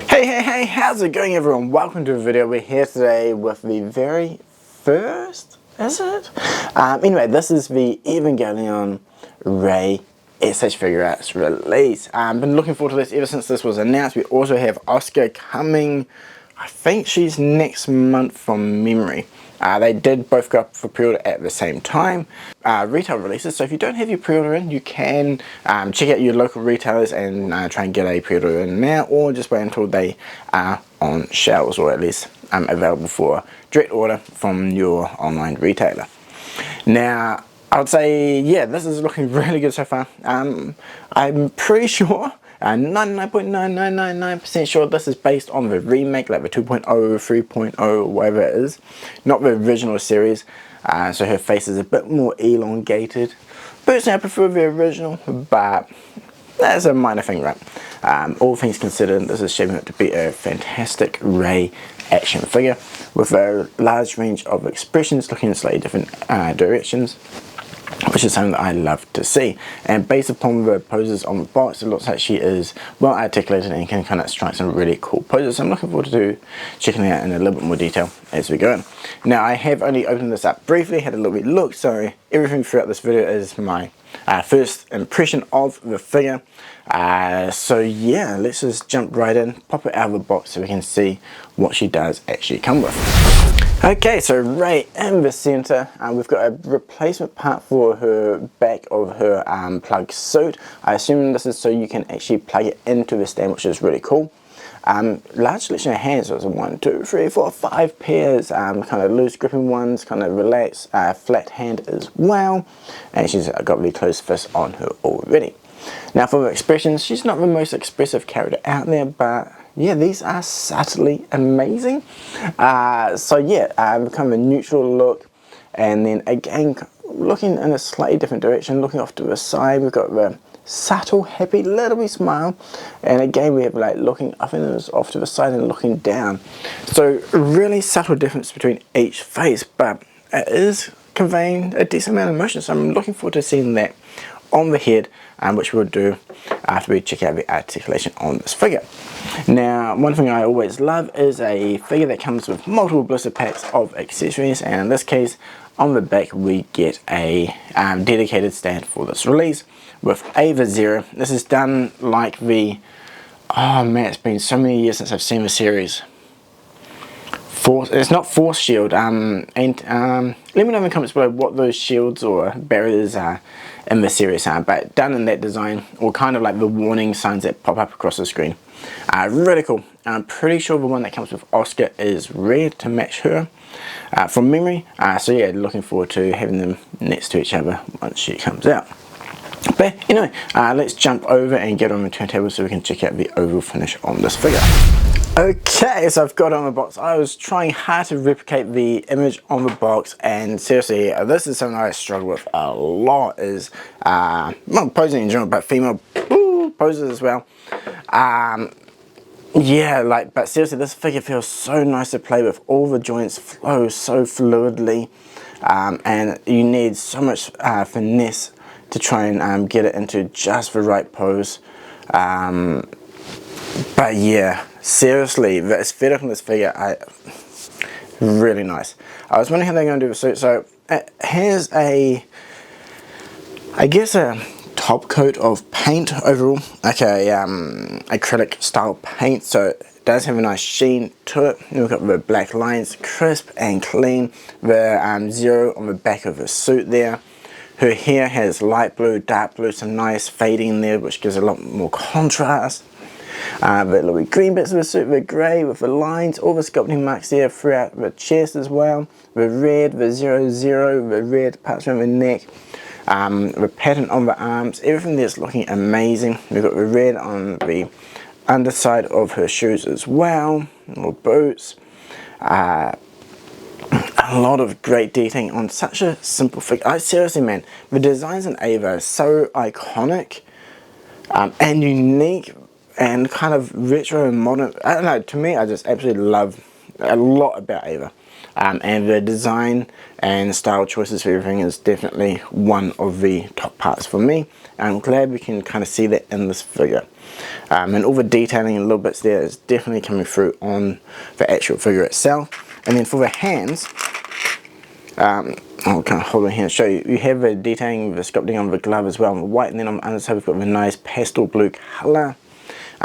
Hey, how's it going everyone? Welcome to a video. We're here today with the very first, is it? Anyway, this is the Evangelion Rei S.H.Figuarts release. I've been looking forward to this ever since this was announced. We also have Asuka coming, I think she's next month from memory. They did both go up for pre-order at the same time. Retail releases, so if you don't have your pre-order in, you can check out your local retailers and try and get a pre-order in now, or just wait until they are on shelves, or at least available for direct order from your online retailer. Now, I would say, yeah, this is looking really good so far. I'm pretty sure, 99.9999% sure this is based on the remake, like the 2.0, 3.0, whatever it is, not the original series. So her face is a bit more elongated. Personally, I prefer the original, but that's a minor thing, right? All things considered, this is shaping up to be a fantastic Rei action figure with a large range of expressions looking in slightly different directions, which is something that I love to see. And based upon the poses on the box, it looks like she is well articulated and can kind of strike some really cool poses. So I'm looking forward to checking it out in a little bit more detail as we go. Now, I have only opened this up briefly, had a little bit look, so everything throughout this video is my first impression of the figure. So yeah, let's just jump right in, pop it out of the box so we can see what she does actually come with. Okay, so Rei in the center, we've got a replacement part for her back of her plug suit. I assume this is so you can actually plug it into the stand, which is really cool. Large selection of hands, so it's 1, 2, 3, 4, 5 pairs, kind of loose gripping ones, kind of relaxed, flat hand as well. And she's got the closed fist on her already. Now for the expressions, she's not the most expressive character out there, but yeah, these are subtly amazing. So yeah, kind of a neutral look, and then again looking in a slightly different direction, looking off to the side, we've got the subtle happy little wee smile, and again we have like looking up and off to the side and looking down. So really subtle difference between each face, but it is conveying a decent amount of emotion, so I'm looking forward to seeing that on the head, which we'll do after we check out the articulation on this figure. Now, one thing I always love is a figure that comes with multiple blister packs of accessories, and in this case on the back we get a dedicated stand for this release with a Zero. This is done like the, oh man, it's been so many years since I've seen the series. It's not Force Shield, and let me know in the comments below what those shields or barriers are in the series are, but done in that design, or kind of like the warning signs that pop up across the screen. Really cool. I'm pretty sure the one that comes with Asuka is red to match her from memory, so yeah, looking forward to having them next to each other once she comes out. But anyway, let's jump over and get on the turntable so we can check out the overall finish on this figure. Okay, so I've got it on the box. I was trying hard to replicate the image on the box, and seriously, this is something I struggle with a lot, is well, posing in general, but female poses as well. Yeah, like, but seriously, this figure feels so nice to play with. All the joints flow so fluidly, and you need so much finesse to try and get it into just the right pose. But yeah, seriously, the aesthetic on this figure, really nice. I was wondering how they're going to do the suit. So it has a, I guess a top coat of paint overall, like a acrylic style paint. So it does have a nice sheen to it. We've got the black lines, crisp and clean. The Zero on the back of the suit there. Her hair has light blue, dark blue, some nice fading there, which gives a lot more contrast. The little green bits of the suit, the grey with the lines, all the sculpting marks there throughout the chest as well. The red, the 00, the red parts around the neck, the pattern on the arms, everything there's looking amazing. We've got the red on the underside of her shoes as well, or boots. A lot of great detailing on such a simple figure. Seriously, man, the designs in Ava are so iconic and unique and kind of retro and modern. I don't know, to me, I just absolutely love a lot about Ava. and the design and style choices for everything is definitely one of the top parts for me. I'm glad we can kind of see that in this figure. And all the detailing and little bits there is definitely coming through on the actual figure itself. And then for the hands, I'll kind of hold my hand and show you. You have the detailing, the sculpting on the glove as well, on the white, and then on the underside we've got the nice pastel blue colour.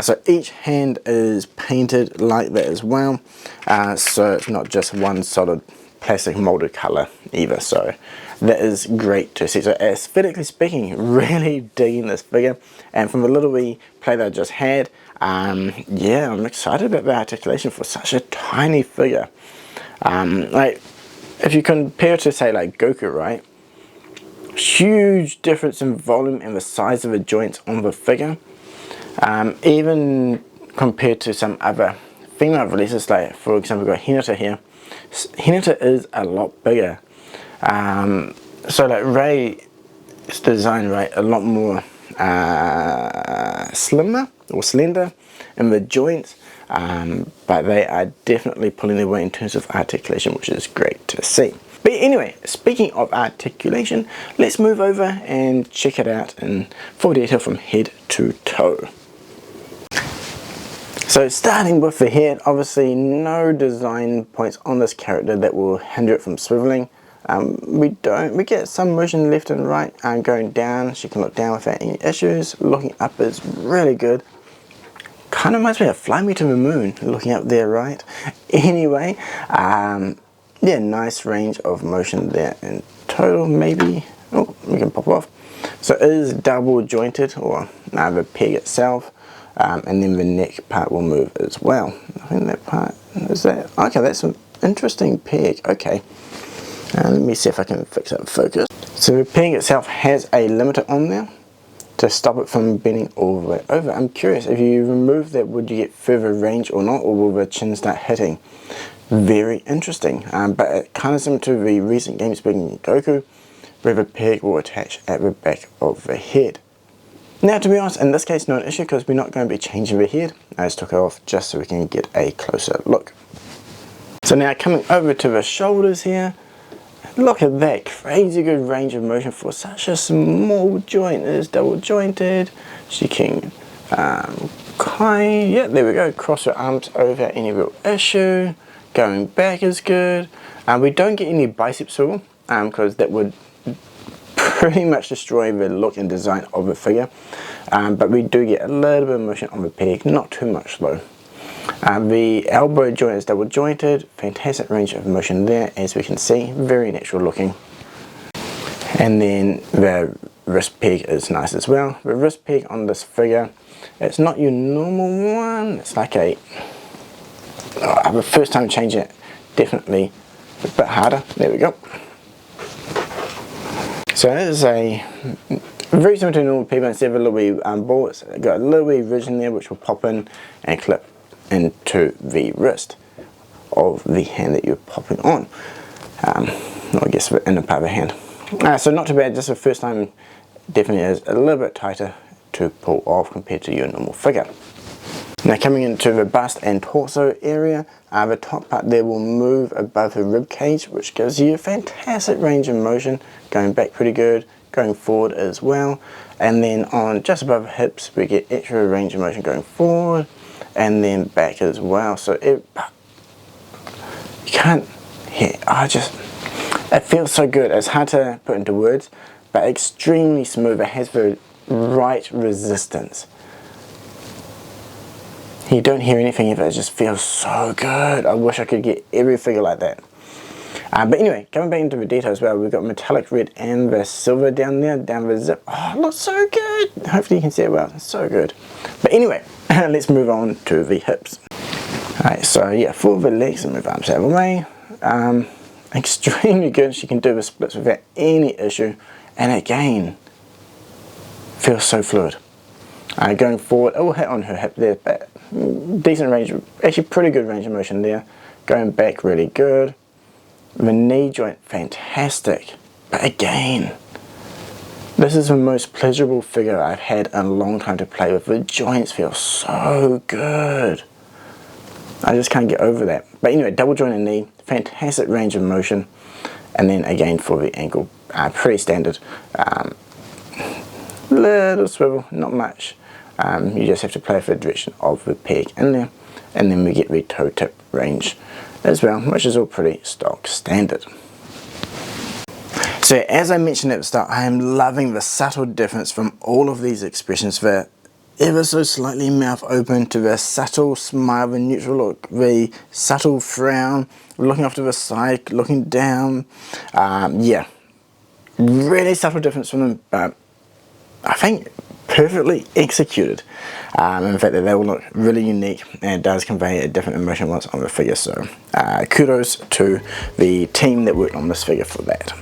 So each hand is painted like that as well, so it's not just one solid plastic molded colour either, so that is great to see. So aesthetically speaking, really digging this figure, and from the little wee play that I just had, yeah, I'm excited about the articulation for such a tiny figure. Like, if you compare to say like Goku, right, huge difference in volume and the size of the joints on the figure. Even compared to some other female releases, like for example we've got Hinata here. Hinata is a lot bigger. So like Rei's design, right, a lot more slimmer or slender in the joints, but they are definitely pulling their weight in terms of articulation, which is great to see. But anyway, speaking of articulation, let's move over and check it out in full detail from head to toe. So starting with the head, obviously no design points on this character that will hinder it from swiveling. We get some motion left and right, going down, she can look down without any issues. Looking up is really good. Kind of reminds me of Fly Me to the Moon, looking up there, right? Anyway, yeah, nice range of motion there in total, maybe. Oh, we can pop off. So it is double jointed, or the peg itself, and then the neck part will move as well. I think that part, is that, okay, that's an interesting peg, okay. Let me see if I can fix that focus. So the peg itself has a limiter on there to stop it from bending all the way over. I'm curious, if you remove that, would you get further range or not, or will the chin start hitting? Very interesting, but it kind of similar to the recent game speaking Goku, where the peg will attach at the back of the head. Now to be honest, in this case not an issue because we're not going to be changing the head. I just took it off just so we can get a closer look. So now coming over to the shoulders here, look at that, crazy good range of motion for such a small joint. It is double jointed. She can yeah, there we go, cross her arms over any real issue. Going back is good. We don't get any bicep swivel because that would pretty much destroy the look and design of the figure. But we do get a little bit of motion on the peg, not too much though. The elbow joint is double jointed, fantastic range of motion there as we can see, very natural looking. And then the wrist peg is nice as well. The wrist peg on this figure, it's not your normal one, it's like a, the first time changing it, definitely a bit harder, there we go. So it is a very similar to normal peg, instead of a little wee ball, it's got a little wee ridge in there which will pop in and clip into the wrist of the hand that you're popping on. I guess the inner part of the hand. So not too bad, just the first time definitely is a little bit tighter to pull off compared to your normal figure. Now coming into the bust and torso area, the top part there will move above the rib cage, which gives you a fantastic range of motion, going back pretty good, going forward as well, and then on just above the hips we get extra range of motion going forward and then back as well. So you can't hear, it feels so good. It's hard to put into words, but extremely smooth. It has the right resistance. You don't hear anything of it, it just feels so good. I wish I could get every figure like that. But anyway, coming back into the detail as well, we've got metallic red and the silver down there, down the zip. Oh, it looks so good. Hopefully you can see it well, it's so good. But anyway, let's move on to the hips. Alright, so yeah, for the legs, and move arms out of the way. Extremely good, she can do the splits without any issue. And again, feels so fluid. Going forward, it will hit on her hip there, but decent range, actually pretty good range of motion there. Going back really good. The knee joint, fantastic. But again, this is the most pleasurable figure I've had in a long time to play with. The joints feel so good. I just can't get over that. But anyway, double jointed knee, fantastic range of motion, and then again for the ankle, pretty standard. Little swivel, not much. You just have to play for the direction of the peg in there, and then we get the toe tip range as well, which is all pretty stock standard. So as I mentioned at the start, I am loving the subtle difference from all of these expressions. The ever so slightly mouth open to the subtle smile, the neutral look, the subtle frown, looking off to the side, looking down. Yeah, really subtle difference from them, but I think perfectly executed. In fact, that they all look really unique, and it does convey a different emotion once on the figure. So kudos to the team that worked on this figure for that.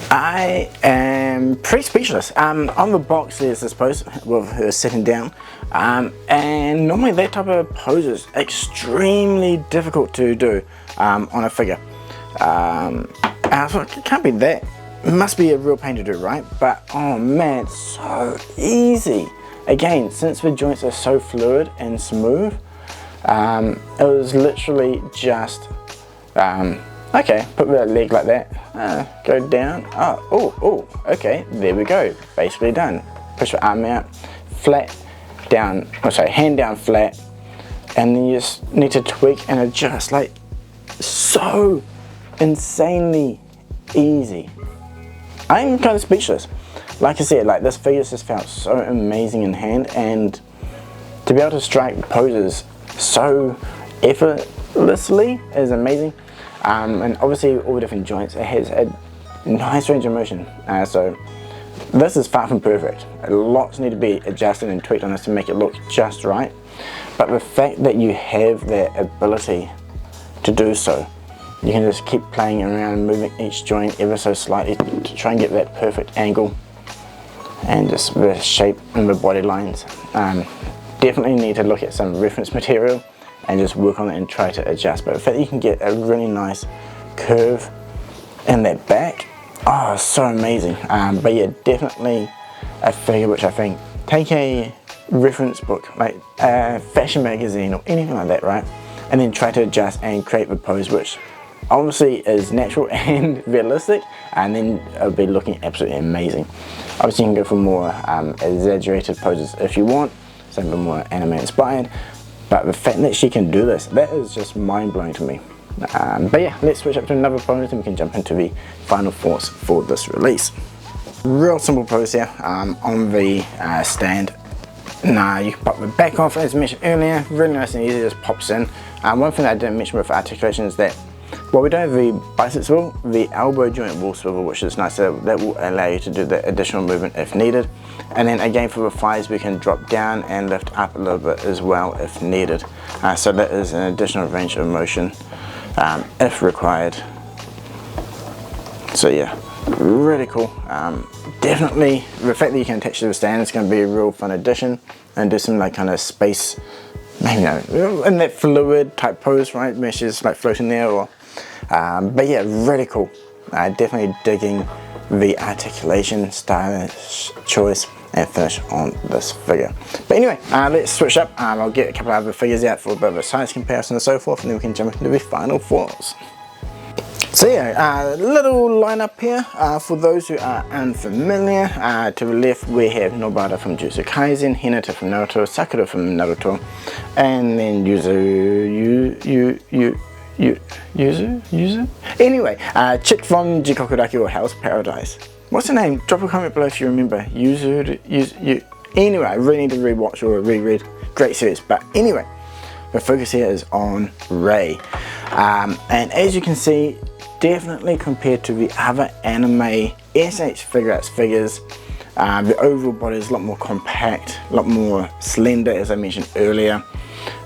I am pretty speechless. On the box there's this pose with her sitting down, and normally that type of pose is extremely difficult to do on a figure. I thought it can't be that. It must be a real pain to do, right? But oh man, it's so easy. Again, since the joints are so fluid and smooth, it was literally just okay, put the leg like that, go down, oh, okay, there we go, basically done. Push the arm out, flat down, hand down flat, and then you just need to tweak and adjust, like, so insanely easy. I'm kind of speechless. Like I said, like, this figure just felt so amazing in hand, and to be able to strike poses so effortlessly is amazing. And obviously all the different joints, it has a nice range of motion, so this is far from perfect. Lots need to be adjusted and tweaked on this to make it look just right, but the fact that you have that ability to do so, you can just keep playing around and moving each joint ever so slightly to try and get that perfect angle and just the shape and the body lines. Definitely need to look at some reference material and just work on it and try to adjust, but the fact that you can get a really nice curve in that back, oh, so amazing. But yeah, definitely a figure which I think, take a reference book like a fashion magazine or anything like that, right, and then try to adjust and create the pose which obviously is natural and realistic, and then it'll be looking absolutely amazing. Obviously you can go for more exaggerated poses if you want, something more anime inspired, but the fact that she can do this, that is just mind-blowing to me. But yeah, let's switch up to another opponent and we can jump into the final thoughts for this release. Real simple pose here on the stand. Now you can pop the back off as mentioned earlier, really nice and easy, just pops in. One thing that I didn't mention with articulation is that while we don't have the bicep swivel, the elbow joint will swivel, which is nice. So that will allow you to do the additional movement if needed. And then again for the thighs, we can drop down and lift up a little bit as well if needed. So that is an additional range of motion if required. So yeah, really cool. Definitely the fact that you can attach to the stand is going to be a real fun addition, and do some like kind of space, maybe in that fluid type pose, right, where she's like floating there, or but yeah, really cool. Definitely digging the articulation, stylish choice and finish on this figure. But anyway, let's switch up. I'll get a couple of other figures out for a bit of a size comparison and so forth, and then we can jump into the final thoughts. So yeah, little lineup here for those who are unfamiliar. To the left we have Nobara from Jujutsu Kaisen, Hinata from Naruto, Sakura from Naruto, and then Yuzu? Anyway, chick from Jikokuraki or Hell's Paradise. What's her name? Drop a comment below if you remember. Yuzu. Anyway, I really need to rewatch or reread. Great series. But anyway, the focus here is on Rei. And as you can see, definitely compared to the other anime S.H.Figuarts figures, the overall body is a lot more compact, a lot more slender, as I mentioned earlier.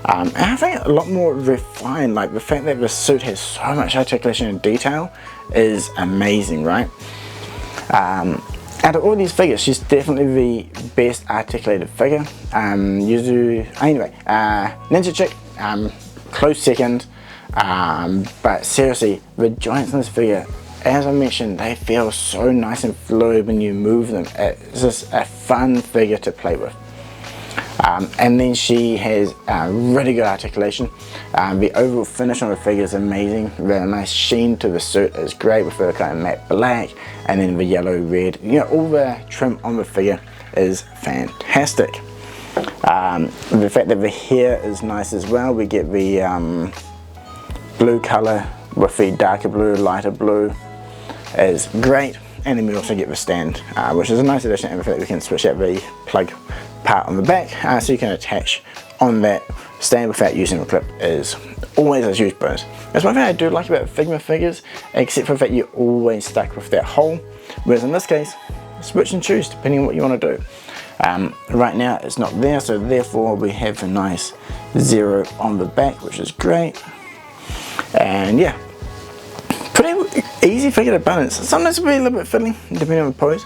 And I think a lot more refined. Like the fact that the suit has so much articulation and detail is amazing, right? Out of all these figures, she's definitely the best articulated figure. Yuzu, anyway, Ninja Chick, close second. But seriously, the joints in this figure, as I mentioned, they feel so nice and fluid when you move them. It's just a fun figure to play with. And then she has really good articulation. The overall finish on the figure is amazing. The nice sheen to the suit is great with her kind of matte black, and then the yellow, red. You know, all the trim on the figure is fantastic. The fact that the hair is nice as well. We get the blue color with the darker blue, lighter blue is great. And then we also get the stand, which is a nice addition, and the fact that we can switch out the plug part on the back, so you can attach on that stand without using the clip is always a huge bonus. That's one thing I do like about Figma figures, except for the fact you're always stuck with that hole, whereas in this case, switch and choose depending on what you want to do. Right now it's not there, so therefore we have a nice 0 on the back, which is great. And yeah, pretty easy figure to balance. Sometimes it'll be a little bit fiddly depending on the pose,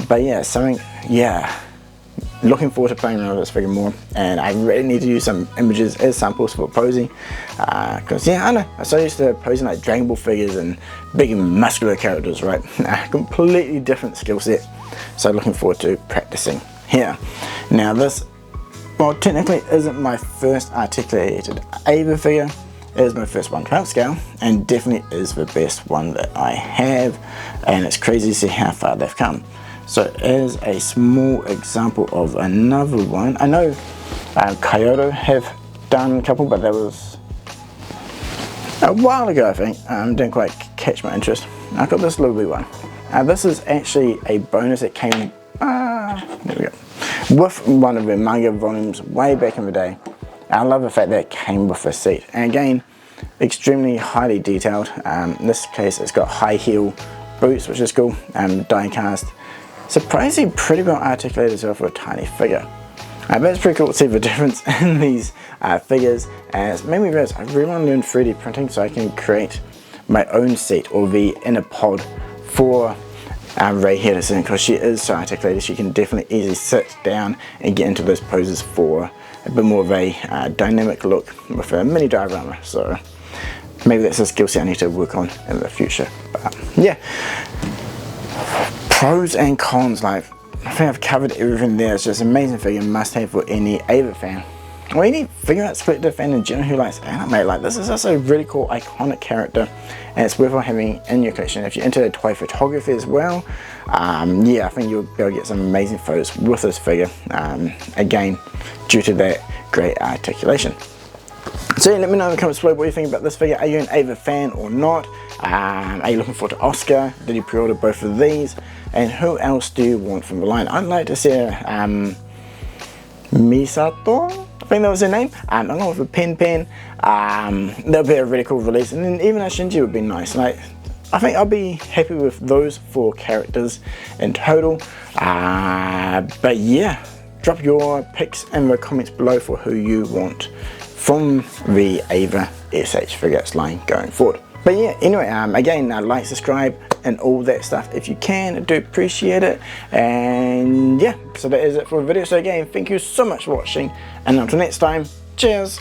but yeah, looking forward to playing around with this figure more, and I really need to use some images as samples for posing, because yeah, I know, I'm so used to posing like Dragon Ball figures and big muscular characters, right? Completely different skill set, so looking forward to practicing here. Now this, well, technically isn't my first articulated Ava figure. It is my first one to upscale, and definitely is the best one that I have, and it's crazy to see how far they've come. So as a small example of another one, I know Kyoto have done a couple, but that was a while ago I think. Didn't quite catch my interest. I got this little wee one. This is actually a bonus that came, there we go, with one of the manga volumes way back in the day. I love the fact that it came with a seat, and again, extremely highly detailed. In this case it's got high heel boots, which is cool, die cast. Surprisingly pretty well articulated as well for a tiny figure. But it's pretty cool to see the difference in these figures, and it's made me realize I really want to learn 3D printing so I can create my own seat or the inner pod for Rei here to sit in, because she is so articulated. She can definitely easily sit down and get into those poses for a bit more of a dynamic look with a mini diorama. So maybe that's a skill set I need to work on in the future. But yeah, pros and cons, like I think I've covered everything there. It's just an amazing figure, must have for any Ava fan, or any Figuarts collector fan in general who likes anime. Like, this is just a really cool iconic character, and it's worth having in your collection. If you're into toy photography as well, yeah, I think you'll be able to get some amazing photos with this figure, again due to that great articulation. So yeah, let me know in the comments below what you think about this figure. Are you an Ava fan or not? Are you looking forward to Oscar? Did you pre-order both of these? And who else do you want from the line? I'd like to see Misato, I think that was her name. I'm going with a Pen. That would be a really cool release, and then even a Shinji would be nice. Like, I think I'll be happy with those 4 characters in total. But yeah, drop your picks in the comments below for who you want from the Ava S.H.Figuarts line going forward. But yeah, anyway, again, like, subscribe, and all that stuff if you can. I do appreciate it. And yeah, so that is it for the video. So again, thank you so much for watching, and until next time, cheers.